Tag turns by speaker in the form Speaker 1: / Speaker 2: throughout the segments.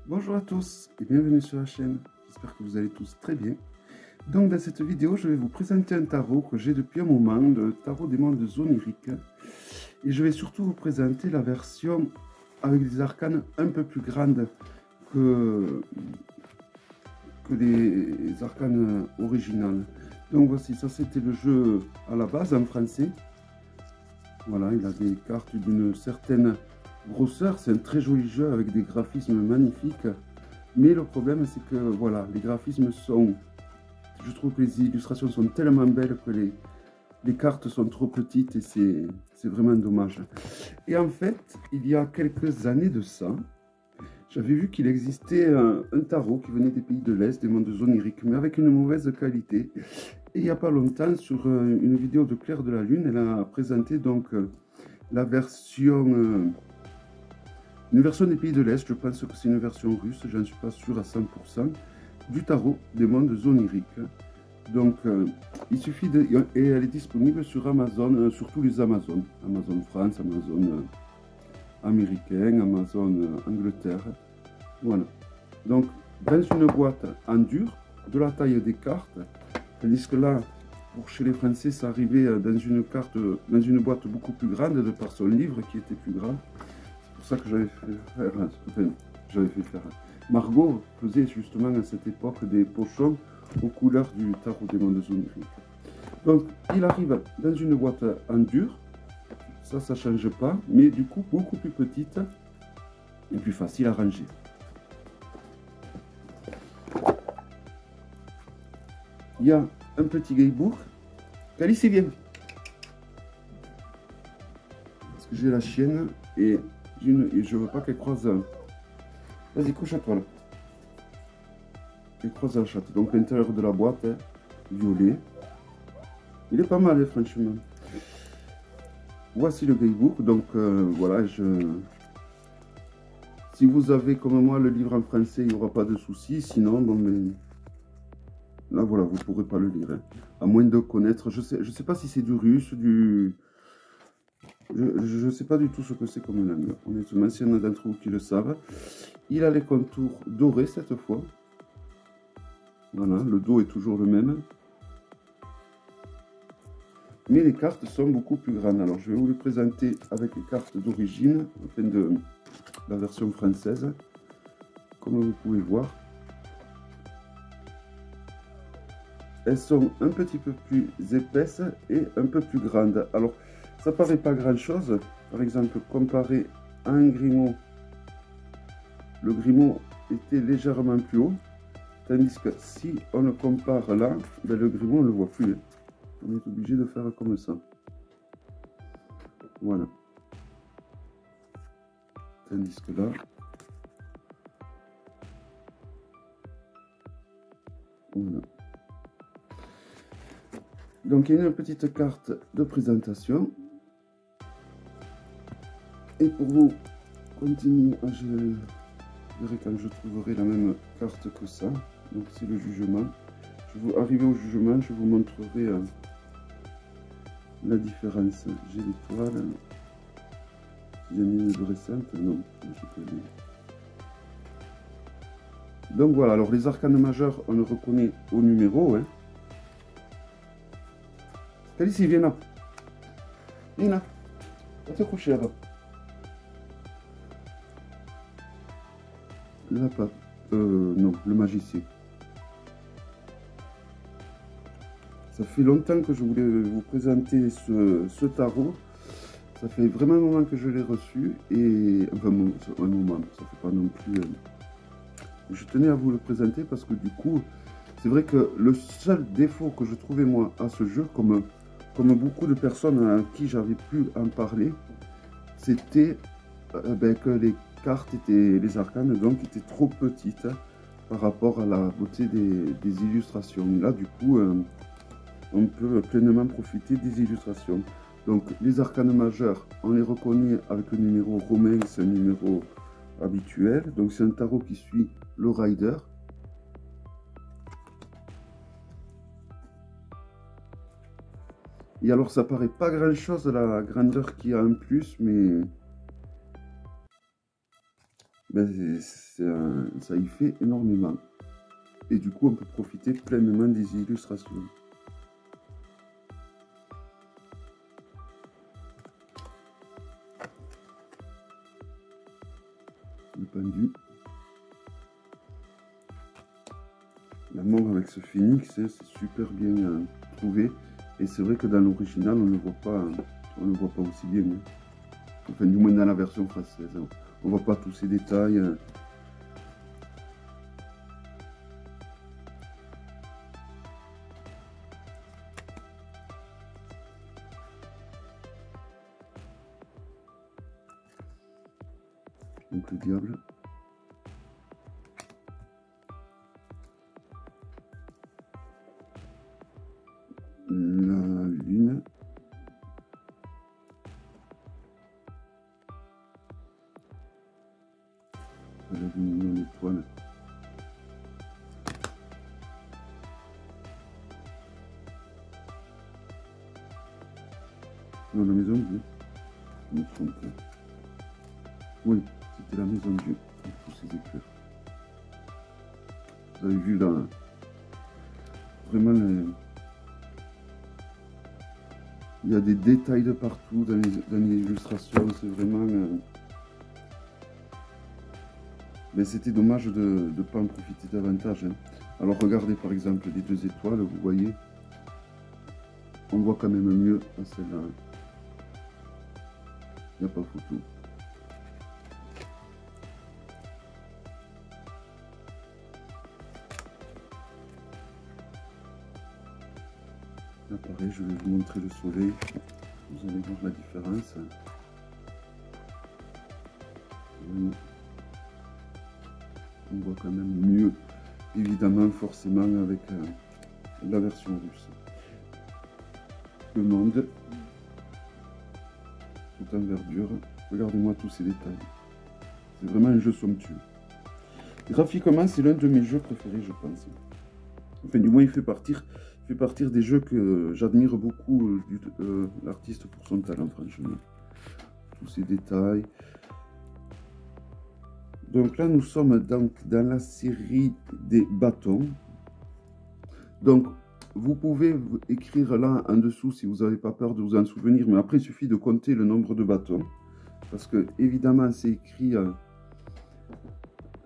Speaker 1: Bonjour à tous et bienvenue sur la chaîne, j'espère que vous allez tous très bien. Donc dans cette vidéo, je vais vous présenter un tarot que j'ai depuis un moment, le tarot des mondes oniriques. Et je vais surtout vous présenter la version avec des arcanes un peu plus grandes que les arcanes originales. Donc voici, ça c'était le jeu à la base en français. Voilà, il a des cartes d'une certaine grosseur, c'est un très joli jeu avec des graphismes magnifiques. Mais le problème, c'est que voilà, les graphismes sont... Je trouve que les illustrations sont tellement belles que les cartes sont trop petites et c'est vraiment dommage. Et en fait, il y a quelques années de ça, j'avais vu qu'il existait un tarot qui venait des pays de l'Est, des mondes oniriques, mais avec une mauvaise qualité. Et il n'y a pas longtemps, sur une vidéo de Claire de la Lune, elle a présenté donc la version... une version des pays de l'Est, je pense que c'est une version russe, j'en suis pas sûr à 100%, du tarot des mondes oniriques. Donc, il suffit de... Et elle est disponible sur Amazon, sur tous les Amazon. Amazon France, Amazon américain, Amazon Angleterre. Voilà. Donc, dans une boîte en dur, de la taille des cartes, tandis que là, pour chez les Français, ça arrivait dans une carte, dans une boîte beaucoup plus grande, de par son livre qui était plus grand. C'est pour ça que j'avais fait faire. Margot faisait justement à cette époque des pochons aux couleurs du tarot des mondes oniriques. Donc, il arrive dans une boîte en dur. Ça ne change pas, mais du coup, beaucoup plus petite et plus facile à ranger. Il y a un petit guidebook. Calice, viens. Parce que j'ai la chienne et je ne veux pas qu'elle croise. Vas-y, couche à toi là. Elle croise la chatte. Donc l'intérieur de la boîte, violet. Il est pas mal, hein, franchement. Voici le guidebook. Donc voilà, si vous avez comme moi le livre en français, il n'y aura pas de souci. Sinon, bon, mais là voilà, vous ne pourrez pas le lire. Hein. À moins de connaître, je sais pas si c'est du russe, du... Je ne sais pas du tout ce que c'est comme langue. Honnêtement, s'il y en a d'entre vous qui le savent. Il a les contours dorés cette fois. Voilà, le dos est toujours le même. Mais les cartes sont beaucoup plus grandes. Alors, je vais vous les présenter avec les cartes d'origine, enfin de la version française. Comme vous pouvez voir. Elles sont un petit peu plus épaisses et un peu plus grandes. Alors, ça paraît pas grand chose. Par exemple, comparé à un Grimaud, le Grimaud était légèrement plus haut. Tandis que si on le compare là, ben le Grimaud on ne le voit plus. Hein. On est obligé de faire comme ça. Voilà. Tandis que là, voilà. Donc il y a une petite carte de présentation. Et pour vous continuer, je verrai quand je trouverai la même carte que ça. Donc c'est le jugement. Arrivé au jugement, je vous montrerai la différence. J'ai l'étoile. J'ai mis une récente. Non, je peux lire. Donc voilà, alors les arcanes majeurs, on le reconnaît au numéro. Hein. Calice, viens là. Viens là. Va te coucher là-bas. Là, pas. Non, le magicien. Ça fait longtemps que je voulais vous présenter ce tarot. Ça fait vraiment un moment que je l'ai reçu. Et enfin, un moment, ça fait pas non plus. Je tenais à vous le présenter parce que du coup, c'est vrai que le seul défaut que je trouvais moi à ce jeu, comme beaucoup de personnes à qui j'avais pu en parler, c'était que les cartes étaient, les arcanes donc étaient trop petites par rapport à la beauté des illustrations. Là, du coup, on peut pleinement profiter des illustrations. Donc, les arcanes majeures, on les reconnaît avec le numéro romain, c'est un numéro habituel. Donc, c'est un tarot qui suit le rider. Et alors, ça paraît pas grand chose la grandeur qu'il y a en plus, mais ben, ça y fait énormément. Et du coup, on peut profiter pleinement des illustrations. Le pendu. La mort avec ce phénix, hein, c'est super bien trouvé. Et c'est vrai que dans l'original, on ne le voit pas aussi bien. Hein. Enfin, du moins dans la version française. Hein. On ne voit pas tous ces détails. Hein. Donc le diable. La lune. La lune, l'étoile. Non, la maison Dieu. Je me trompe. Oui, c'était la maison Dieu. Avec tous ces éclairs. Vous avez vu là, vraiment, il y a des détails de partout dans les illustrations. C'est vraiment... Mais c'était dommage de ne pas en profiter davantage. Hein. Alors regardez par exemple les deux étoiles, vous voyez. On voit quand même mieux à celle-là. Il n'y a pas photo. Là pareil, je vais vous montrer le soleil. Vous allez voir la différence. On voit quand même mieux, évidemment, forcément, avec la version russe. Le monde, tout en verdure. Regardez-moi tous ces détails. C'est vraiment un jeu somptueux. Graphiquement, c'est l'un de mes jeux préférés, je pense. Enfin, du moins, il fait partir des jeux que j'admire beaucoup l'artiste pour son talent, franchement. Tous ces détails. Donc là, nous sommes donc dans la série des bâtons. Donc, vous pouvez écrire là en dessous si vous n'avez pas peur de vous en souvenir. Mais après, il suffit de compter le nombre de bâtons. Parce que, évidemment, c'est écrit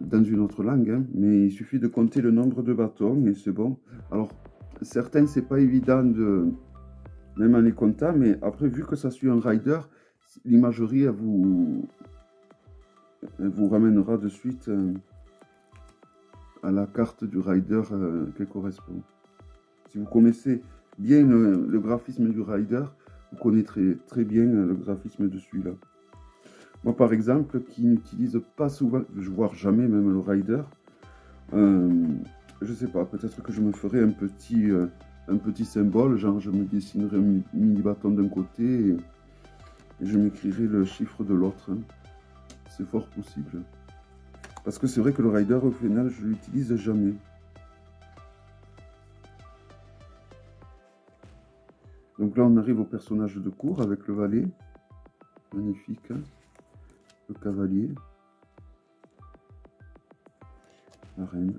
Speaker 1: dans une autre langue. Hein, mais il suffit de compter le nombre de bâtons et c'est bon. Alors, certains, c'est pas évident de... Même en les comptant. Mais après, vu que ça suit un rider, l'imagerie, elle vous ramènera de suite à la carte du rider qu'elle correspond. Si vous connaissez bien le graphisme du rider, vous connaîtrez très bien le graphisme de celui-là. Moi par exemple, qui n'utilise pas souvent, voire jamais même le rider, je sais pas, peut-être que je me ferai un petit symbole, genre je me dessinerai un mini bâton d'un côté et je m'écrirai le chiffre de l'autre. Hein. C'est fort possible. Parce que c'est vrai que le rider, au final, je l'utilise jamais. Donc là, on arrive au personnage de cour avec le valet. Magnifique. Le cavalier. La reine.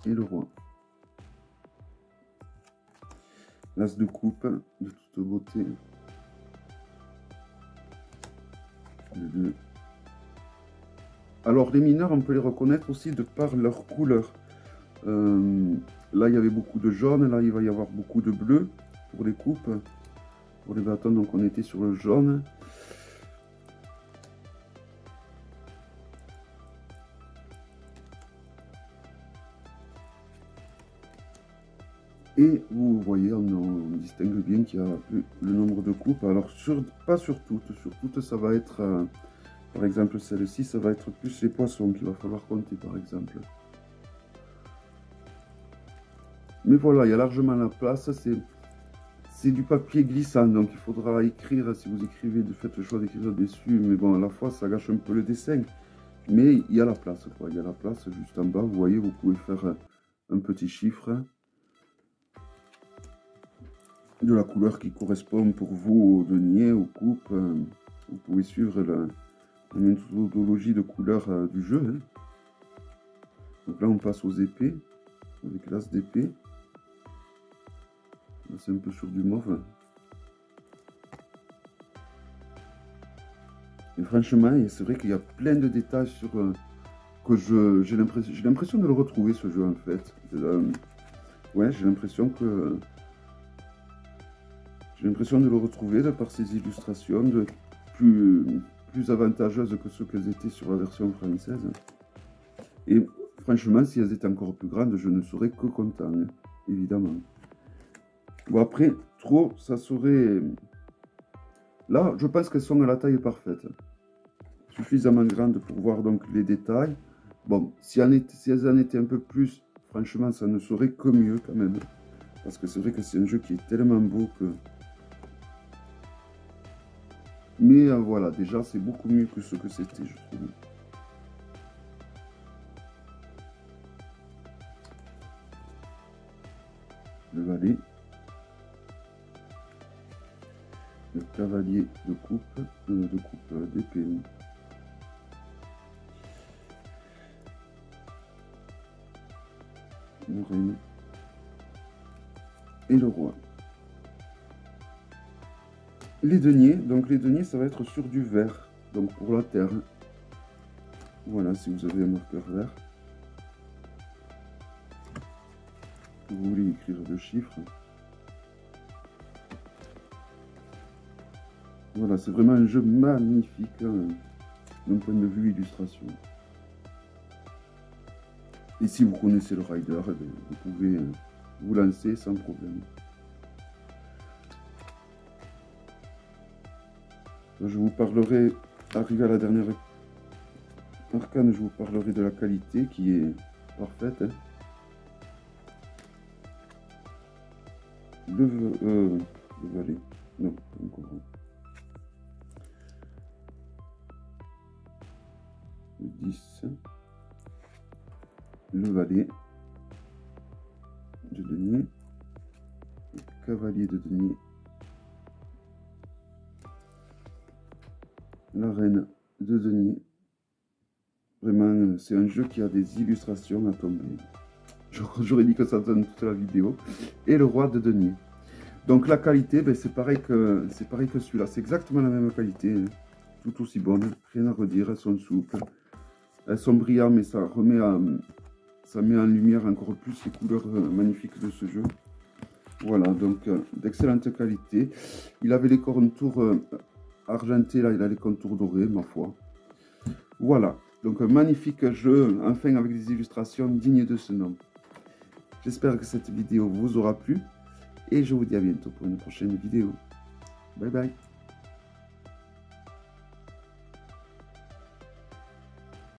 Speaker 1: Et le roi. L'as de coupe, de toute beauté. Alors les mineurs, on peut les reconnaître aussi de par leur couleur. Là, il y avait beaucoup de jaune, là, il va y avoir beaucoup de bleu pour les coupes. Pour les bâtons, donc on était sur le jaune. Et vous voyez, on distingue bien qu'il y a le nombre de coupes. Alors, pas sur toutes, ça va être... par exemple, celle-ci, ça va être plus les poissons qu'il va falloir compter, par exemple. Mais voilà, il y a largement la place. C'est du papier glissant, donc il faudra écrire, si vous écrivez, faites le choix d'écrire dessus. Mais bon, à la fois, ça gâche un peu le dessin. Mais il y a la place, quoi. Il y a la place juste en bas. Vous voyez, vous pouvez faire un petit chiffre de la couleur qui correspond pour vous au denier, aux coupes. Vous pouvez suivre la méthodologie de couleur du jeu. Hein. Donc là, on passe aux épées, avec l'as d'épée. Là, c'est un peu sur du mauve. Et franchement, c'est vrai qu'il y a plein de détails sur que j'ai l'impression de le retrouver, ce jeu, en fait. Ouais, j'ai l'impression de le retrouver de par ses illustrations, plus avantageuses que ceux qu'elles étaient sur la version française. Et franchement, si elles étaient encore plus grandes, je ne serais que content, hein, évidemment. Bon, après, trop, ça serait... Là, je pense qu'elles sont à la taille parfaite. Suffisamment grandes pour voir donc les détails. Bon, si elles en étaient un peu plus, franchement, ça ne serait que mieux quand même. Parce que c'est vrai que c'est un jeu qui est tellement beau que... Mais voilà, déjà, c'est beaucoup mieux que ce que c'était, je trouve. Le valet. Le cavalier de coupe d'épée. Le reine. Et le roi. Les deniers, donc les deniers, ça va être sur du vert, donc pour la terre. Voilà, si vous avez un marqueur vert. Vous voulez écrire deux chiffres. Voilà, c'est vraiment un jeu magnifique hein, d'un point de vue illustration. Et si vous connaissez le rider, vous pouvez vous lancer sans problème. Je vous parlerai, arrivé à la dernière arcane, je vous parlerai de la qualité qui est parfaite. Hein. Le valet, non, pas encore. Le 10, le valet de denier, le cavalier de denier, la reine de denier. Vraiment, c'est un jeu qui a des illustrations à tomber. J'aurais dit que ça donne toute la vidéo. Et le roi de denier. Donc la qualité, ben, c'est pareil que celui-là. C'est exactement la même qualité. Hein. Tout aussi bonne. Rien à redire. Elles sont souples. Elles sont brillantes, mais ça met en lumière encore plus les couleurs magnifiques de ce jeu. Voilà, donc d'excellente qualité. Il avait les contours argentés, là il a les contours dorés, ma foi. Voilà, donc un magnifique jeu, enfin avec des illustrations dignes de ce nom. J'espère que cette vidéo vous aura plu et je vous dis à bientôt pour une prochaine vidéo. Bye bye.